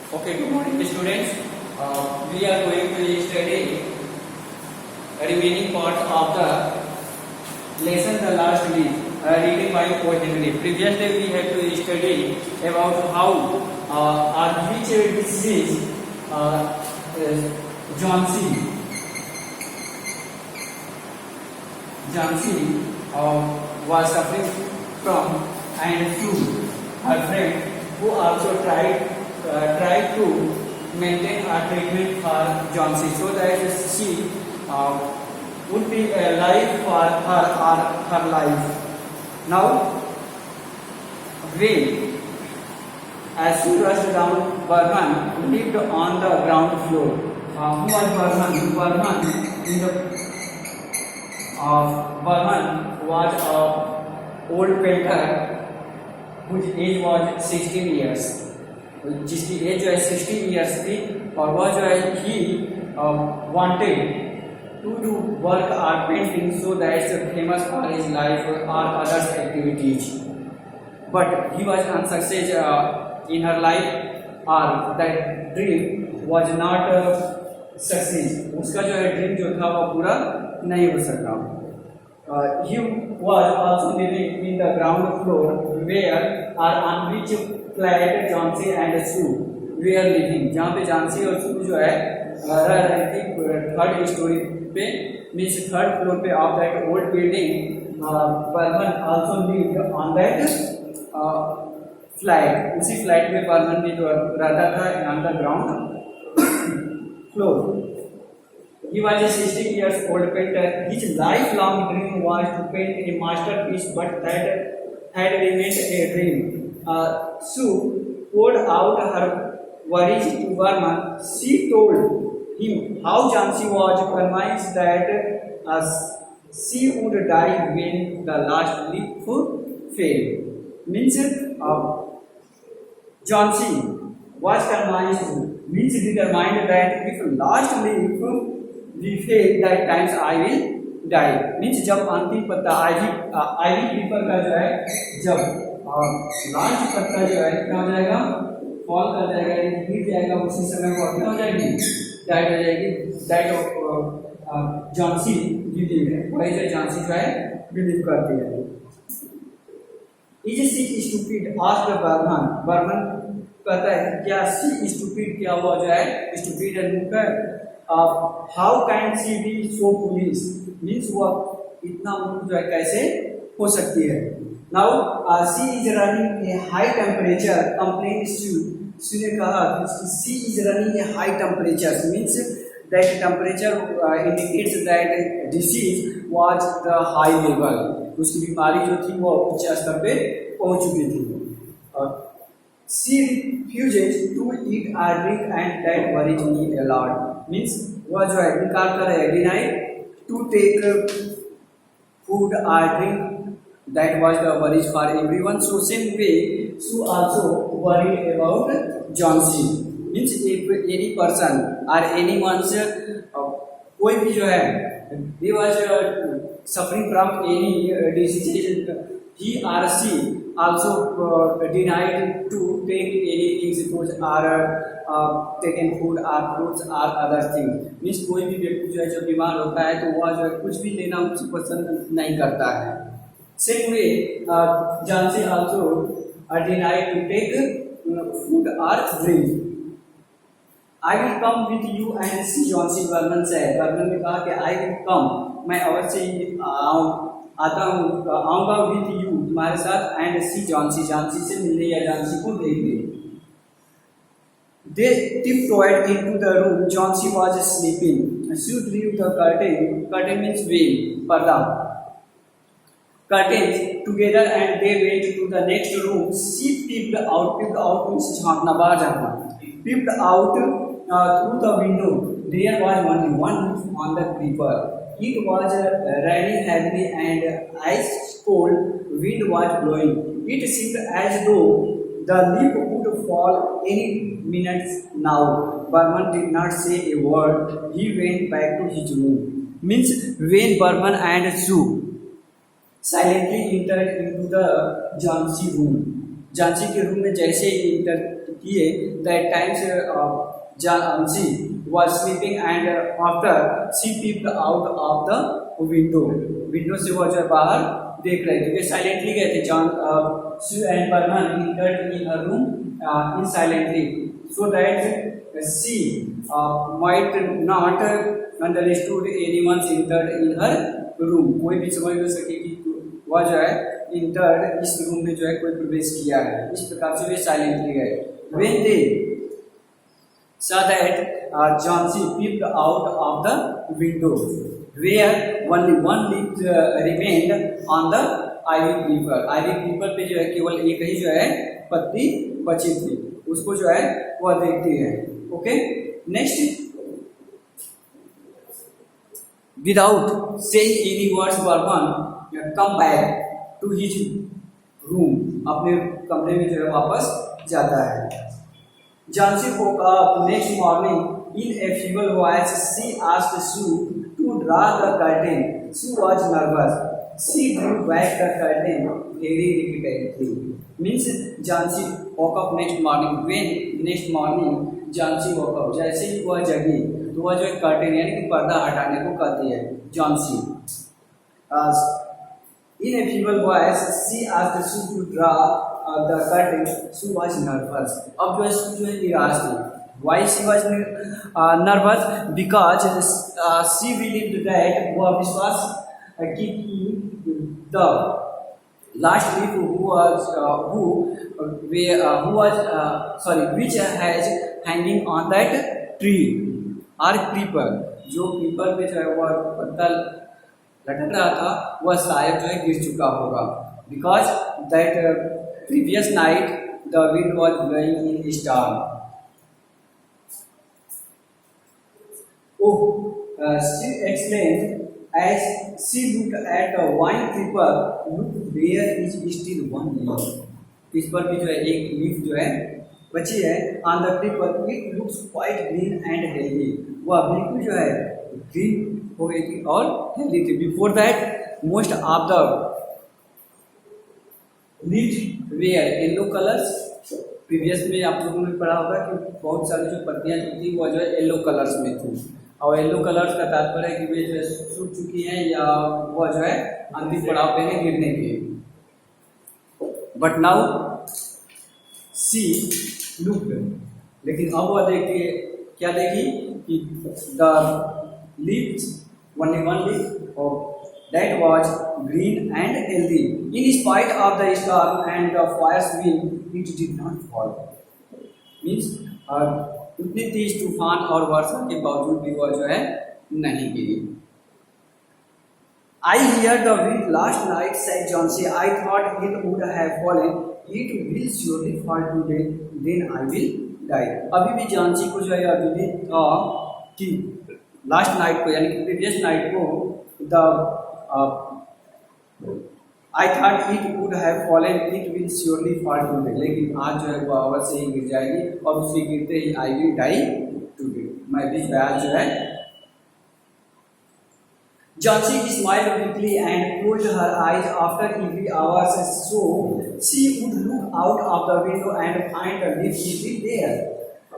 Okay, good morning students. We are going to study remaining part of the lesson the last week, reading by Poet Henry. Previously we had to study about how or which disease Jhansi was suffering from, and through her friend who also tried to maintain a treatment for Jhansi so that she would be alive for her life. Now, when as she rushed down, Burman lived on the ground floor. Who was Burman? Burman was an old painter whose age was 16 years. जिसकी age जो है 16 years थी और वह जो है ही wanted to do work or painting so that famous for his life और others activities but he was unsuccess in her life और that dream was not success. उसका जो है ड्रीम जो था वो पूरा नहीं हो सका. He was also living in the ground floor where on which flat Jhansi and Sue were living. जहाँ पे झांसी और सू जो है रह रही थी थर्ड स्टोरी पे, मीन्स थर्ड फ्लोर पे of that old building. Burman also lived on that flat. उसी फ्लैट में बर्मन भी जो रहता था on the ground floor. He was a 16 years old painter. His lifelong dream was to paint a masterpiece, but that had remained a dream. Sue poured out her worries to Burman. She told him how Jhansi was convinced that she would die when the last leaf failed. Means Jhansi was convinced, means determined that if last leaf we fail that times I will die. Means जब अंतिम पत्ता ivy people का जो है जब last पत्ता जो है क्या हो जाएगा, फॉल कर जाएगा, गिर जाएगा, उसी समय वो क्या हो जाएगी, डेड हो जाएगी. दैट ऑफ झांसी बिलीव है, वही जो झांसी जो है बिलीव करती है. Is she stupid asked Burman. Burman कहता है क्या सी स्टूपिड, क्या वो जो है स्टूपिड है मूर्ख है. How can she be so foolish, means वो इतना मूर्ख जो है कैसे हो सकती है. Now she is running a high temperature complain she ने कहा she is running a high temperature means that temperature indicates that disease was the high level. उसकी बीमारी जो थी वो उच्च स्तर पे पहुंच चुकी थी. She refuses to eat or drink and that worries me a lot. Means वह जो है इनकार कर रहे हैं, deny to take food or drink, that was the worries for everyone. So same way Sue also worried about Jhansi. Means if any person or anyone's कोई भी जो है he was suffering from any disease, he or she also denied to take anything foods or taken food or fruits or other things. Means कोई भी व्यक्ति जो है जब बीमार होता है तो वह जो है कुछ भी लेना उसे पसंद नहीं करता है. Same way Jhansi also denied to take food or drink. I will come with you and see Jhansi. Burman said. Burman ने कहा कि I will come, मैं अवश्य आऊँगा विद यू, तुम्हारे साथ, एंड सी Jhansi, Jhansi से मिलने या Jhansi को देखने. They tiptoed into the room. Jhansi was sleeping. Sue drew the curtain. Curtain means veil, पर्दा. Curtains together and they went to the next room. She peeped out. Peeped out means झांकना, बाहर झांकना. Peeped out through the window. There was only one leaf on the creeper. It was raining heavily and ice cold wind was blowing. It seemed as though the leaf would fall any minute now. Burman did not say a word. He went back to his room. Means when Burman and Sue silently entered into the Jhansi room. Jhansi के room में जैसे ही inter किए, that times Jhansi was sleeping and after she peeped out of the window. Window से वो जो है बाहर देख रहे थे, वे साइलेंटली गए थे. Sue and Barman entered in her room in silently so that she might not understood anyone entered in her room. कोई भी समझ न सके कि वह जो है इंटर्ड इस रूम में जो है कोई प्रवेश किया है. इस प्रकार से वे साइलेंटली गए. When they saw that Jhansi peeped out of the window, where only one leaf remained on the ivy creeper. Ivy creeper पे जो है केवल एक ही जो है पत्ती बची थी, उसको जो है वह देखती है. Okay, next. Without saying any words, Barman come back to his room. अपने कमरे में जो है वापस जाता है. Jhansi woke up next morning in a feeble voice. She asked Sue to draw the curtain. Sue was nervous. She drew back the curtain very repeatedly. Means Jhansi woke up next morning. When next morning Jhansi woke up, जैसे ही वह जगी तो वह जो curtain यानी कि पर्दा हटाने को कहती है Jhansi. In a feeble voice, she asked Sue to draw the curtain. Sue was nervous. अब जो है Sue जो है निराश थी. Why she was nervous? Because she believed that वह विश्वास कि the last leaf which has hanging on that tree or creeper, जो creeper पे जो है वह पत्ता लटक रहा था वह शायद जो है गिर चुका होगा. Because that previous night the wind was blowing in storm. She explained as she looked at the one creeper. Look, there is still one leaf. इस पर भी जो है एक लीफ जो है बची है. On the creeper it looks quite green and healthy. वह बिल्कुल जो है ग्रीन हो गई थी और हेल्दी थी. Before that most of the leaves were yellow colors. Previous में आप लोगों ने पढ़ा होगा कि बहुत सारी जो पत्तियां जो थी वह जो है येलो कलर्स में थी. और येलो कलर्स का तात्पर्य है कि वे जो है सूख चुकी हैं या वह जो है अंतिम पड़ाव पे है गिरने के. बट नाउ सी लुक्ड, लेकिन अब वह देखी क्या देखी कि the leaves only one leaf that was green and healthy. In spite of the storm and the fierce wind, it did not fall. Means उतनी तेज तूफान और वर्षा के बावजूद भी वह जो है नहीं गिरी. I heard the wind last night, said Jhansi. I thought it would have fallen. It will surely fall today. Then I will die. अभी भी झांसी को जो है अभी था कि लास्ट नाइट को यानी कि प्रीवियस नाइट को the I thought it would have fallen, it will surely fall today. लेकिन आज जो है वो अवश्य ही गिर जाएगी और उसके गिरते ही आई विल डाई टुडे, मैं भी आज जो है. Jhansi smiled weakly and closed her eyes after every hour, so she would look out of the window and find the leaf still there.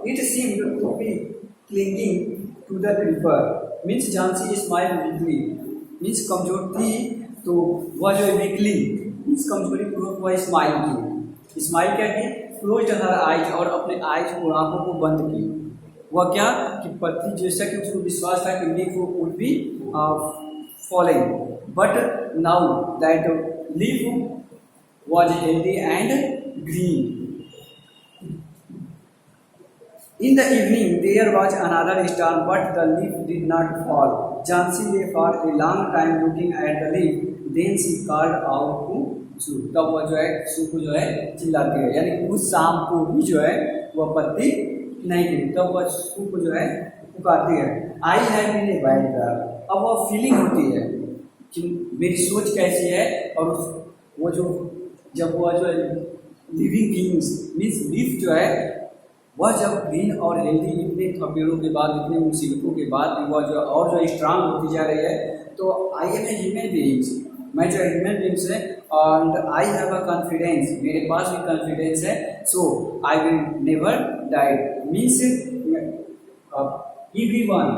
It seemed to be clinging to the creeper. Means Jhansi smiled weakly. Means कमजोर थी तो वह जो है weakly means कमजोरी पूर्वक वह smile की. स्माइल क्या की? क्लोज्ड हर आइज, और अपने आइज को आंखों को बंद की. वह क्या कि पत्ती जैसा कि उसको विश्वास था कि leaf would be falling, but now that leaf was healthy and green. In the evening there was another storm, but the leaf did not fall. Jhansi lay for a long time looking at the leaf. Then she called out to Sue. तब वह जो है Sue को जो है चिल्लाती है, यानी उस शाम को भी जो है वह पत्ती नहीं गिरी. तब वह Sue को जो है पुकारती है. I have been a wild girl. अब वह फीलिंग होती है कि मेरी सोच कैसी है, और वो जो जब वह जो लिविंग थिंग्स मीन्स लीफ जो है वह जब ग्रीन और हेल्दी इतने थपेड़ों के बाद, इतने मुसीबतों के बाद भी वह जो और जो स्ट्रांग होती जा रही है, तो I am a human beings, मैं जो ह्यूमन बीइंग्स है and I have a confidence, मेरे पास भी confidence है, so I will never die. Means everyone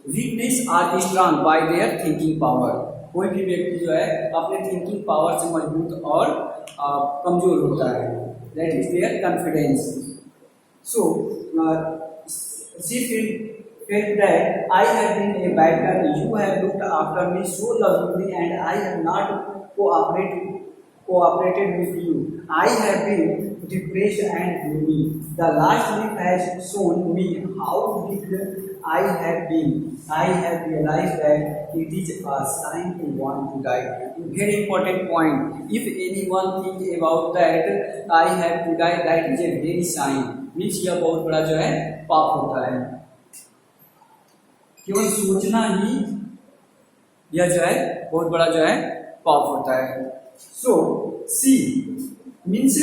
weakness are strong by their thinking power. कोई भी व्यक्ति जो है अपने थिंकिंग पावर से मजबूत और कमजोर होता है. That is their confidence. So she felt that I have been a bad girl. You have looked after me so lovingly, and I have not cooperated with you. I have been depressed and gloomy. The last week has shown me how weak I have been. I have realized that it is a sign to want to die. Very important point. If anyone think about that I have to die, that is a very sign. Means यह बहुत बड़ा जो है पाप होता है. केवल सोचना ही यह जो है बहुत बड़ा जो है पाप होता है. So C means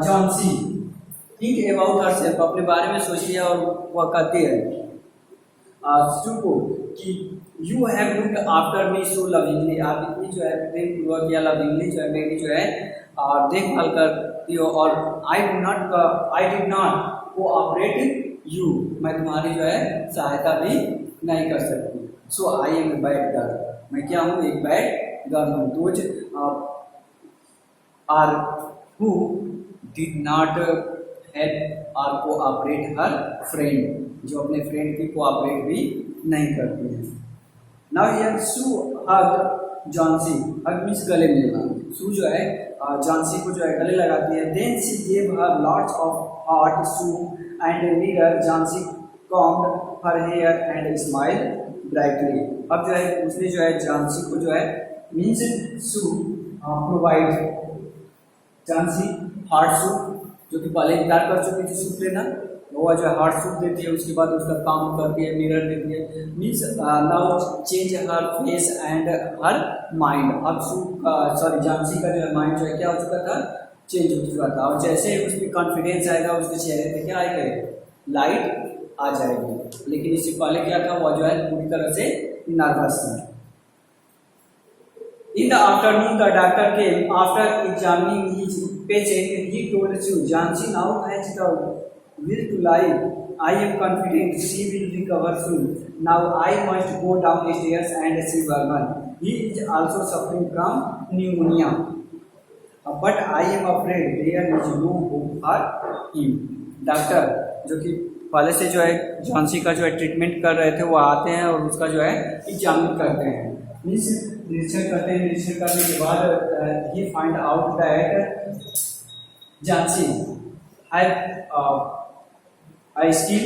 John C. Think about herself. अपने बारे में सोचिए और वह कहते हैं को कि you have looked after me so lovingly. आप इतनी जो है प्रेम पूर्वक या लविंगली जो है मेरी जो है देखभाल करती हो, और I did not cooperate you. मैं तुम्हारी जो है सहायता भी नहीं कर सकती. So I am a bad girl. मैं क्या हूँ? एक बैड गर्ल हूँ. Those are who did not help और कोऑपरेट हर फ्रेंड, जो अपने फ्रेंड की कोऑपरेट भी नहीं करती है. Now here Sue hug Johnsy. Hug means गले मिलना. सू जो है जॉन्सी को जो है गले लगाती है. Then she gave her lots of hot soup and mirror. Johnsy combed her hair and smile brightly. अब जो है उसने जो है जॉन्सी को जो है मीन्स सू प्रोवाइड जॉन्सी हार्ट सूप, जो कि पहले इंतजार कर चुकी थी सूप लेना, वो जो है हार्ट सूप देती है. उसके बाद उसका काम करती है, मिरर देती है. Means now change her face and her mind. अब जॉन्सी का जो है माइंड जो है क्या हो चुका था? चेंज हो चुका था. और जैसे ही उसमें कॉन्फिडेंस आएगा उसके चेहरे पे क्या आएगा? लाइट आ जाएगी. लेकिन इससे पहले क्या था? वो जो है पूरी तरह से नर्वस थी. In the afternoon, the doctor came. After examining his patient, he told Sue, Jansi now has the will to live. I am confident she will recover soon. Now I must go down the stairs and see Varman. He is also suffering from pneumonia. But I am afraid there is no hope for him. Doctor जो कि पहले से जो है Johnsy का जो है treatment कर रहे थे, वो आते हैं और उसका जो है एग्जामिन करते हैं. मीन्स निरीक्षण करते हैं. निरीक्षण करने के बाद ही find out that Johnsy have I skill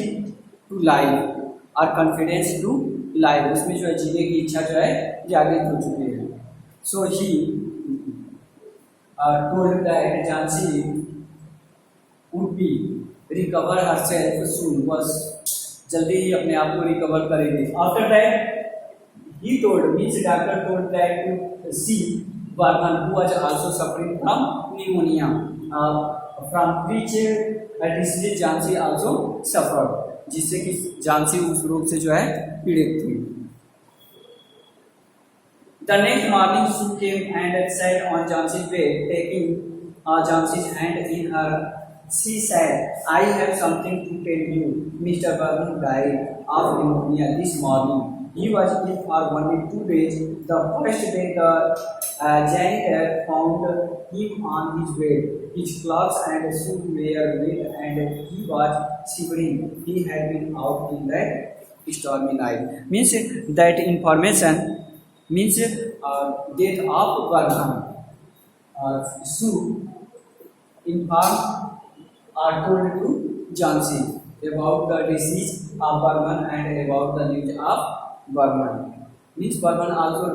to live और कॉन्फिडेंस टू लाइव. उसमें जो है जीने की इच्छा जो है जागृत हो चुकी है. So he told that Johnsy would be recover herself soon. बस जल्दी ही अपने आप को रिकवर करेगी. After that he told, means doctor told that to see Varman, who was also suffering from pneumonia, from which disease Jansi also suffered, जिससे कि जानसी उस रोग से जो है पीड़ित थी. The next morning she came and sat on Jansi's bed, taking Jansi's hand in her. She said, I have something to tell you. Mr. Varman died of pneumonia this morning. He was ill for only 2 days. The first day the janitor found him on his bed. His clothes and shoes were wet and he was shivering. He had been out in that stormy night. Means that information means death of Varman. Sue informed or told to Jansi about the disease of Varman and about the news of Varman. Means Varman also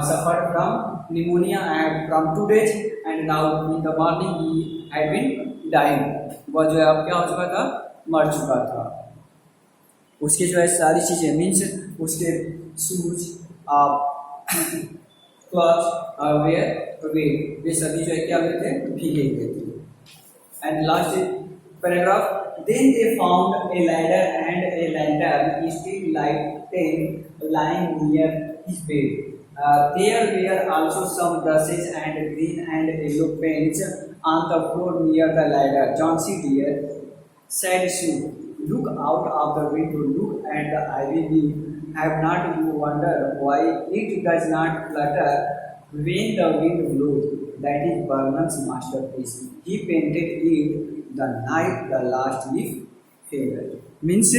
suffered from pneumonia and from 2 days, and now in the morning he had been dying. वह जो है अब क्या हो चुका था? मर चुका था. उसके जो है सारी चीज़ें मीन्स उसके शूज क्लॉथ वे सभी जो है क्या हुए थे? भीगे हुए थे. And last paragraph, then they found a ladder and a lantern still lighted lying near his bed. There were also some brushes and green and yellow paints on the floor near the ladder. John C. Deere said Sue, look out of the window, look at the ivy leaf. Have not you wondered why it does not flutter when the wind blows? That is Burnham's masterpiece. He painted it the night the last leaf fell. Means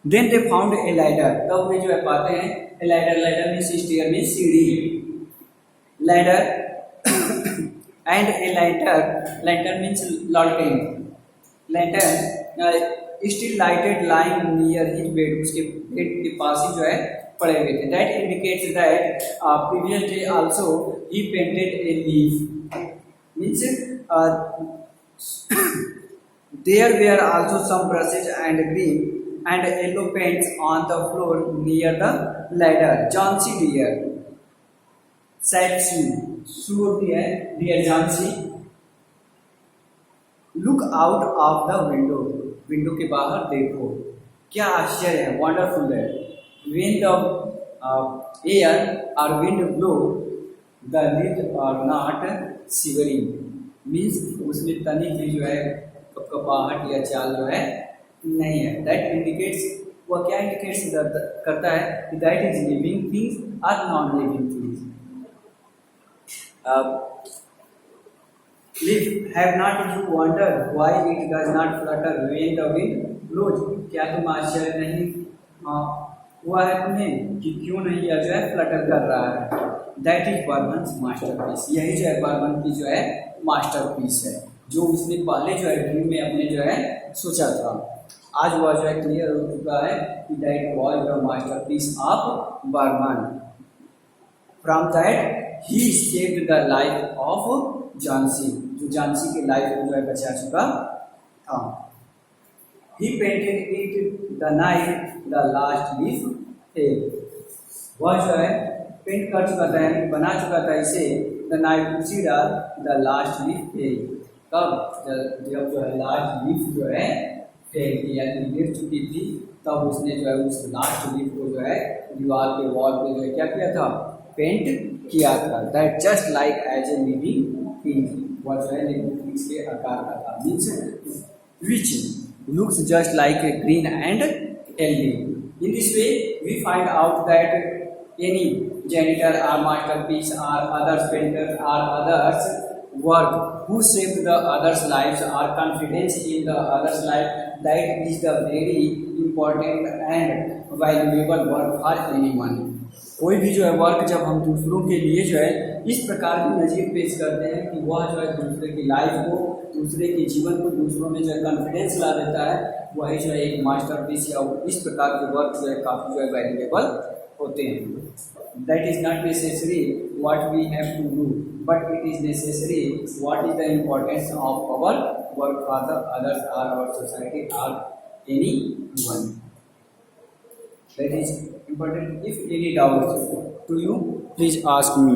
then they found a ladder. तब वे जो है पाते हैं a ladder. Ladder means stair means सीढ़ी. Ladder and a lantern. Lantern means lantern. Lantern still lighted lying near his bed. उसके bed के पास ही जो है पड़े हुए थे. That indicates that previous day also he painted a leaf. Means there were also some brushes and green and yellow paints on the floor near the ladder. John C. Deere said Sue. Sue होती है Dear John C. Look out of the window. Window के बाहर देखो. क्या आश्चर्य है, wonderful है. When the air or wind blow, the leaves are not shivering. Means उसमें तनी भी जो है कपकपाहट या चाल जो है नहीं है. दैट इंडिकेट्स, वह क्या इंडिकेट्स करता है कि दैट इज लिविंग थिंग्स और non living things. Leaf have not you wonder why it does not flutter when the wind blows. क्या तुम आश्चर्य नहीं हुआ है तुम्हें कि क्यों नहीं यह जो है फ्लटर कर रहा है. That is Burman's masterpiece. यही जो है बर्मन की जो है मास्टरपीस है, जो उसने पहले जो है ड्रीम में अपने जो है सोचा था. आज वह जो है क्लियर हो चुका है कि that was the masterpiece of Burman. From that he saved the life of Johnsy. जो झांसी के लाइफ को जो है बचा चुका था. He painted it the night the last leaf fell. वह जो है पेंट कर चुका था, यानी बना चुका था इसे द नाइट, उसी रात द लास्ट लीफ फेल. तब जब जो है लास्ट लीफ जो है फेल की यानी गिर चुकी थी, तब उसने जो है उस लास्ट लीफ को जो है दीवार के वॉल पे जो है क्या किया था, पेंट किया था. That just like as a living thing. वह जो है लिविंग थिंग्स के आकार का था. Means which looks just like a green and healthy. In this way, we find out that any janitor or masterpiece or others painter or others work who saved the others' lives or confidence in the others' life, that is the very important and valuable work for anyone. कोई भी जो है work जब हम दूसरों के लिए जो है इस प्रकार की नज़ीर पेश करते हैं कि वह जो है दूसरे की लाइफ को, दूसरे के जीवन को दूसरों में जो है कॉन्फिडेंस ला देता है, वही जो है एक मास्टरपीस या इस प्रकार के वर्क जो है काफ़ी जो है वैल्यूएबल होते हैं. That is not necessary what we have to do, but it is necessary what is the importance of our work for the others or our society or anyone. That is important. If any doubts to you, please ask me.